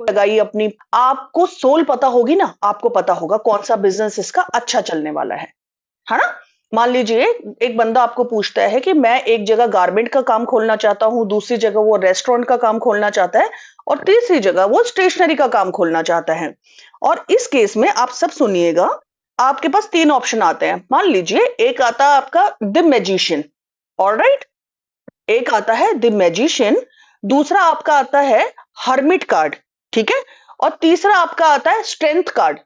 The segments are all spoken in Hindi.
लगाई अपनी, आपको सोल पता होगी ना, आपको पता होगा कौन सा बिजनेस इसका अच्छा चलने वाला है ना? मान लीजिए एक बंदा आपको पूछता है कि मैं एक जगह गारमेंट का काम खोलना चाहता हूँ, दूसरी जगह वो रेस्टोरेंट का काम खोलना चाहता है और तीसरी जगह वो स्टेशनरी का काम खोलना चाहता है। और इस केस में आप सब सुनिएगा, आपके पास 3 ऑप्शन आते हैं। मान लीजिए एक आता है आपका द मैजिशियन, ऑलराइट? एक आता है द मैजिशियन, दूसरा आपका आता है हर्मिट कार्ड, ठीक है? और तीसरा आपका आता है स्ट्रेंथ कार्ड।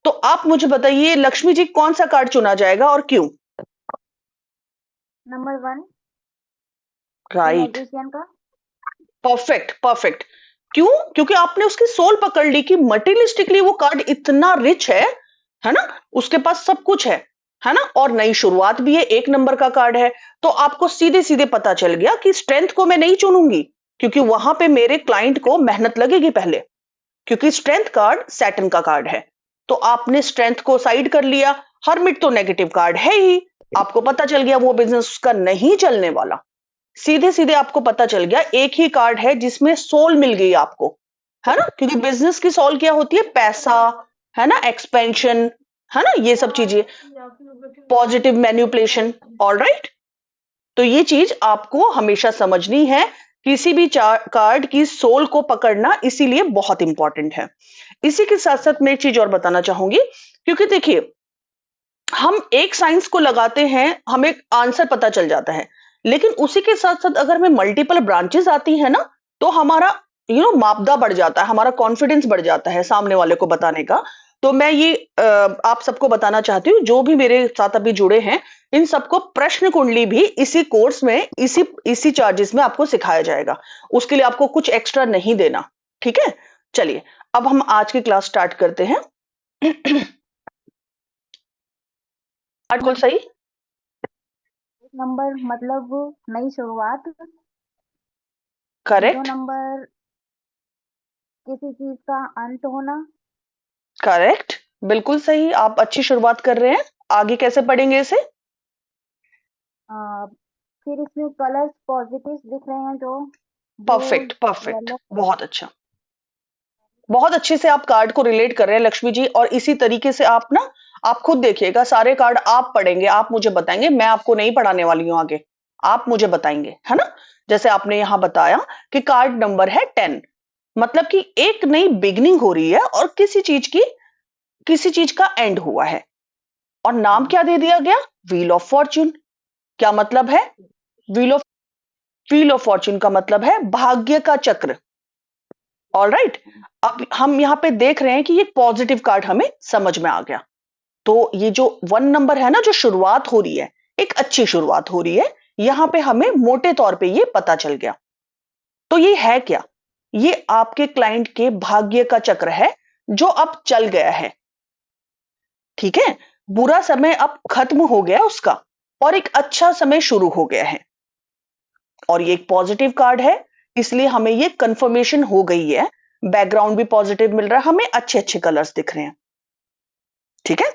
तो आप मुझे बताइए लक्ष्मी जी, कौन सा कार्ड चुना जाएगा और क्यों? नंबर 1, राइट, मैजिशियन का। Perfect perfect. क्यों? क्योंकि आपने उसकी सोल पकड़ ली कि मटेरियलिस्टिकली वो कार्ड इतना रिच है ना? उसके पास सब कुछ है ना? और नई शुरुआत भी है, 1 नंबर का कार्ड है। तो आपको सीधे सीधे पता चल गया कि स्ट्रेंथ को मैं नहीं चुनूंगी, क्योंकि वहां पे मेरे क्लाइंट को मेहनत लगेगी पहले, क्योंकि स्ट्रेंथ कार्ड सैटर्न का कार्ड है। तो आपने स्ट्रेंथ को साइड कर लिया। हर्मिट तो नेगेटिव कार्ड है ही, आपको पता चल गया वो बिजनेस उसका नहीं चलने वाला। सीधे सीधे आपको पता चल गया, एक ही कार्ड है जिसमें सोल मिल गई आपको, है ना? क्योंकि बिजनेस की सोल क्या होती है? पैसा, है ना? एक्सपेंशन, है ना? ये सब चीजें, पॉजिटिव मैन्युपुलेशन। ऑलराइट, तो ये चीज आपको हमेशा समझनी है। किसी भी कार्ड की सोल को पकड़ना इसीलिए बहुत इंपॉर्टेंट है। इसी के साथ साथ मैं एक चीज और बताना चाहूंगी, क्योंकि देखिए हम एक साइंस को लगाते हैं, हमें आंसर पता चल जाता है, लेकिन उसी के साथ साथ अगर हमें मल्टीपल ब्रांचेस आती है ना, तो हमारा मापदा बढ़ जाता है, हमारा कॉन्फिडेंस बढ़ जाता है सामने वाले को बताने का। तो मैं ये आप सबको बताना चाहती हूँ, जो भी मेरे साथ अभी जुड़े हैं, इन सबको प्रश्न कुंडली भी इसी कोर्स में, इसी इसी चार्जेस में आपको सिखाया जाएगा। उसके लिए आपको कुछ एक्स्ट्रा नहीं देना, ठीक है? चलिए, अब हम आज की क्लास स्टार्ट करते हैं। बिल्कुल सही। एक नंबर मतलब नई शुरुआत। 0 करेक्ट नंबर किसी चीज का अंत होना। करेक्ट, बिल्कुल सही, आप अच्छी शुरुआत कर रहे हैं। आगे कैसे पढ़ेंगे इसे? आ, फिर इसमें कलर्स पॉजिटिव दिख रहे हैं जो ब्लू, परफेक्ट परफेक्ट, येलो। बहुत अच्छा। बहुत अच्छे से आप कार्ड को रिलेट कर रहे हैं लक्ष्मी जी, और इसी तरीके से आप ना, आप खुद देखिएगा, सारे कार्ड आप पढ़ेंगे, आप मुझे बताएंगे, मैं आपको नहीं पढ़ाने वाली हूं आगे, आप मुझे बताएंगे, है ना? जैसे आपने यहां बताया कि कार्ड नंबर है 10, मतलब कि एक नई बिगनिंग हो रही है और किसी चीज का एंड हुआ है। और नाम क्या दे दिया गया? Wheel of Fortune. क्या मतलब है? Wheel of wheel of Fortune का मतलब है भाग्य का चक्र। ऑलराइट, अब हम यहाँ पे देख रहे हैं कि ये पॉजिटिव कार्ड हमें समझ में आ गया। तो ये जो 1 नंबर है ना, जो शुरुआत हो रही है, एक अच्छी शुरुआत हो रही है, यहाँ पे हमें मोटे तौर पे ये पता चल गया। तो ये है क्या? ये आपके क्लाइंट के भाग्य का चक्र है, जो अब चल गया है, ठीक है? बुरा समय अब खत्म हो गया उसका और एक अच्छा समय शुरू हो गया है। और ये एक पॉजिटिव कार्ड है, इसलिए हमें ये कंफर्मेशन हो गई है। बैकग्राउंड भी पॉजिटिव मिल रहा है हमें, अच्छे अच्छे कलर्स दिख रहे हैं, ठीक है?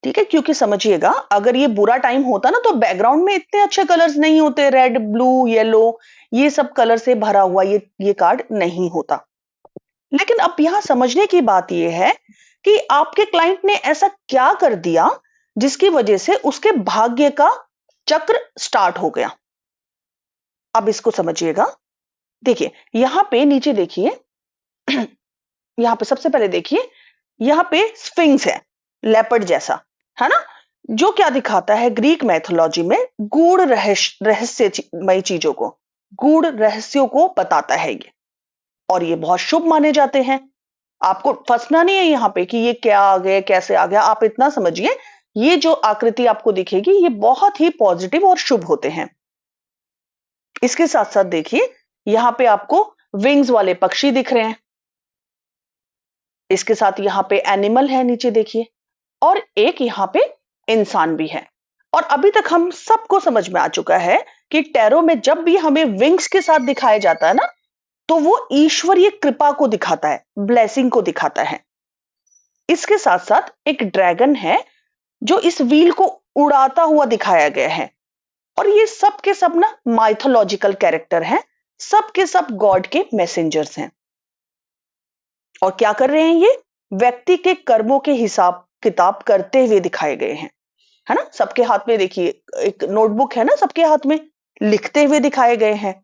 ठीक है, क्योंकि समझिएगा, अगर ये बुरा टाइम होता ना, तो बैकग्राउंड में इतने अच्छे कलर्स नहीं होते, रेड ब्लू येलो, ये सब कलर से भरा हुआ ये कार्ड नहीं होता। लेकिन अब यहां समझने की बात यह है कि आपके क्लाइंट ने ऐसा क्या कर दिया जिसकी वजह से उसके भाग्य का चक्र स्टार्ट हो गया। अब इसको समझिएगा। देखिए यहां पे नीचे देखिए, यहां पे सबसे पहले देखिए, यहां पे स्फिंक्स है, लेपर्ड जैसा, है ना? जो क्या दिखाता है? ग्रीक मैथोलॉजी में गूढ़ रहस्यमय चीजों को, गूढ़ रहस्यों को बताता है ये, और ये बहुत शुभ माने जाते हैं। आपको फंसना नहीं है यहाँ पे कि ये क्या आ गया, कैसे आ गया, आप इतना समझिए, ये जो आकृति आपको दिखेगी ये बहुत ही पॉजिटिव और शुभ होते हैं। इसके साथ साथ देखिए, यहाँ पे आपको विंग्स वाले पक्षी दिख रहे हैं, इसके साथ यहाँ पे एनिमल है नीचे देखिए, और एक यहाँ पे इंसान भी है। और अभी तक हम सबको समझ में आ चुका है कि टैरो में जब भी हमें विंग्स के साथ दिखाया जाता है ना, तो वो ईश्वरीय कृपा को दिखाता है, ब्लेसिंग को दिखाता है। इसके साथ साथ एक ड्रैगन है जो इस व्हील को उड़ाता हुआ दिखाया गया है, और ये सब के सब ना माइथोलॉजिकल कैरेक्टर हैं, सब के सब गॉड के मैसेंजर्स हैं। और क्या कर रहे हैं ये? व्यक्ति के कर्मों के हिसाब किताब करते हुए दिखाए गए हैं, है ना? सबके हाथ में देखिए एक नोटबुक है ना, सबके हाथ में, लिखते हुए दिखाए गए हैं।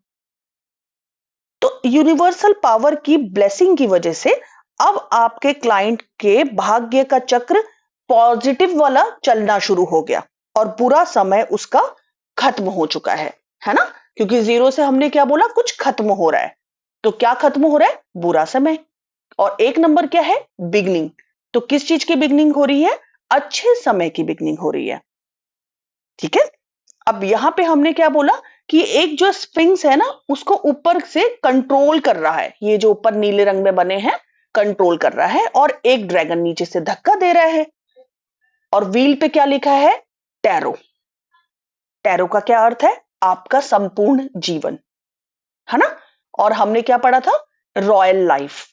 तो यूनिवर्सल पावर की ब्लेसिंग की वजह से अब आपके क्लाइंट के भाग्य का चक्र पॉजिटिव वाला चलना शुरू हो गया और बुरा समय उसका खत्म हो चुका है ना? क्योंकि जीरो से हमने क्या बोला, कुछ खत्म हो रहा है। तो क्या खत्म हो रहा है? बुरा समय। और एक नंबर क्या है? बिगनिंग। तो किस चीज की बिगनिंग हो रही है? अच्छे समय की बिगनिंग हो रही है। ठीक है। अब यहां पे हमने क्या बोला कि एक जो स्फिंक्स है ना, उसको ऊपर से कंट्रोल कर रहा है, ये जो ऊपर नीले रंग में बने हैं, कंट्रोल कर रहा है, और एक ड्रैगन नीचे से धक्का दे रहा है। और व्हील पे क्या लिखा है? टैरो। टैरो का क्या अर्थ है? आपका संपूर्ण जीवन, है ना? और हमने क्या पढ़ा था? रॉयल लाइफ,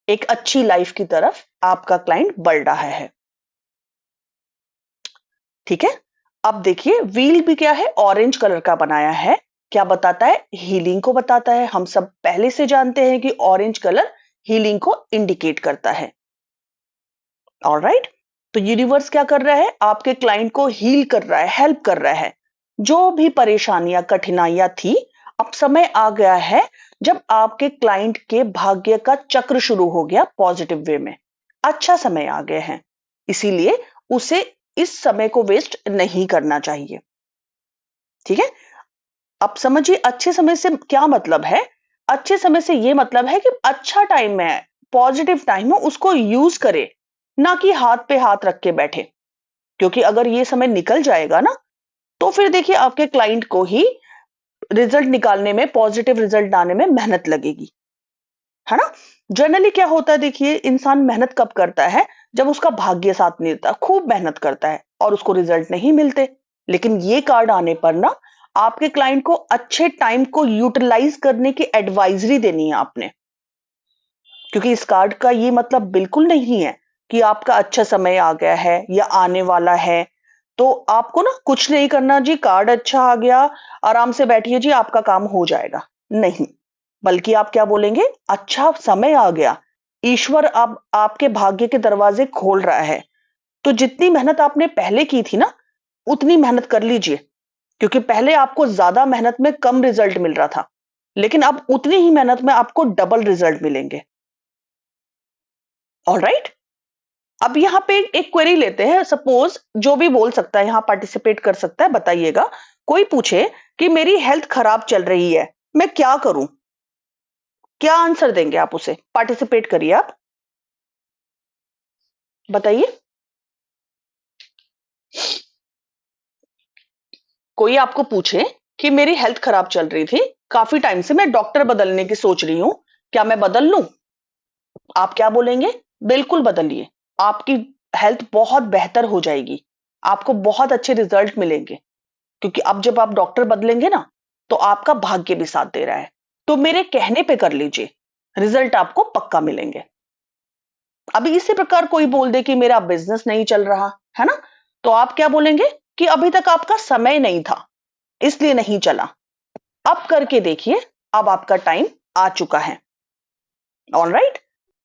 एक अच्छी लाइफ की तरफ आपका क्लाइंट बढ़ रहा है। ठीक है। अब देखिए व्हील भी क्या है? ऑरेंज कलर का बनाया है। क्या बताता है? हीलिंग को बताता है। हम सब पहले से जानते हैं कि ऑरेंज कलर हीलिंग को इंडिकेट करता है। ऑलराइट। तो यूनिवर्स क्या कर रहा है? आपके क्लाइंट को हील कर रहा है, हेल्प कर रहा है। जो भी परेशानियां कठिनाइयां थी, अब समय आ गया है जब आपके क्लाइंट के भाग्य का चक्र शुरू हो गया पॉजिटिव वे में। अच्छा समय आ गया है, इसीलिए उसे इस समय को वेस्ट नहीं करना चाहिए। ठीक है। अब समझिए अच्छे समय से क्या मतलब है। अच्छे समय से यह मतलब है कि अच्छा टाइम है, पॉजिटिव टाइम है, उसको यूज करे, ना कि हाथ पे हाथ रख के बैठे। क्योंकि अगर ये समय निकल जाएगा ना, तो फिर देखिए आपके क्लाइंट को ही रिजल्ट निकालने में, पॉजिटिव रिजल्ट आने में मेहनत लगेगी, है ना? जनरली क्या होता है, देखिए इंसान मेहनत कब करता है? जब उसका भाग्य साथ नहीं देता, खूब मेहनत करता है और उसको रिजल्ट नहीं मिलते। लेकिन ये कार्ड आने पर ना, आपके क्लाइंट को अच्छे टाइम को यूटिलाइज करने की एडवाइजरी देनी है आपने। क्योंकि इस कार्ड का ये मतलब बिल्कुल नहीं है कि आपका अच्छा समय आ गया है या आने वाला है, तो आपको ना कुछ नहीं करना जी, कार्ड अच्छा आ गया, आराम से बैठिए जी, आपका काम हो जाएगा। नहीं, बल्कि आप क्या बोलेंगे? अच्छा समय आ गया, ईश्वर अब आपके भाग्य के दरवाजे खोल रहा है। तो जितनी मेहनत आपने पहले की थी ना, उतनी मेहनत कर लीजिए। क्योंकि पहले आपको ज्यादा मेहनत में कम रिजल्ट मिल रहा था, लेकिन अब उतनी ही मेहनत में आपको डबल रिजल्ट मिलेंगे। ऑलराइट। अब यहाँ पे एक क्वेरी लेते हैं। सपोज जो भी बोल सकता है यहाँ पार्टिसिपेट कर सकता है, बताइएगा। कोई पूछे कि मेरी हेल्थ खराब चल रही है, मैं क्या करूं? क्या आंसर देंगे आप उसे? पार्टिसिपेट करिए आप, बताइए। कोई आपको पूछे कि मेरी हेल्थ खराब चल रही थी, काफी टाइम से मैं डॉक्टर बदलने की सोच रही हूं, क्या मैं बदल लूं? आप क्या बोलेंगे? बिल्कुल बदलिए, आपकी हेल्थ बहुत बेहतर हो जाएगी, आपको बहुत अच्छे रिजल्ट मिलेंगे। क्योंकि अब जब आप डॉक्टर बदलेंगे ना, तो आपका भाग्य भी साथ दे रहा है। तो मेरे कहने पे कर लीजिए, रिजल्ट आपको पक्का मिलेंगे। अभी इसी प्रकार कोई बोल दे कि मेरा बिजनेस नहीं चल रहा, है ना? तो आप क्या बोलेंगे? कि अभी तक आपका समय नहीं था, इसलिए नहीं चला। अब करके देखिए, अब आपका टाइम आ चुका है। ऑलराइट।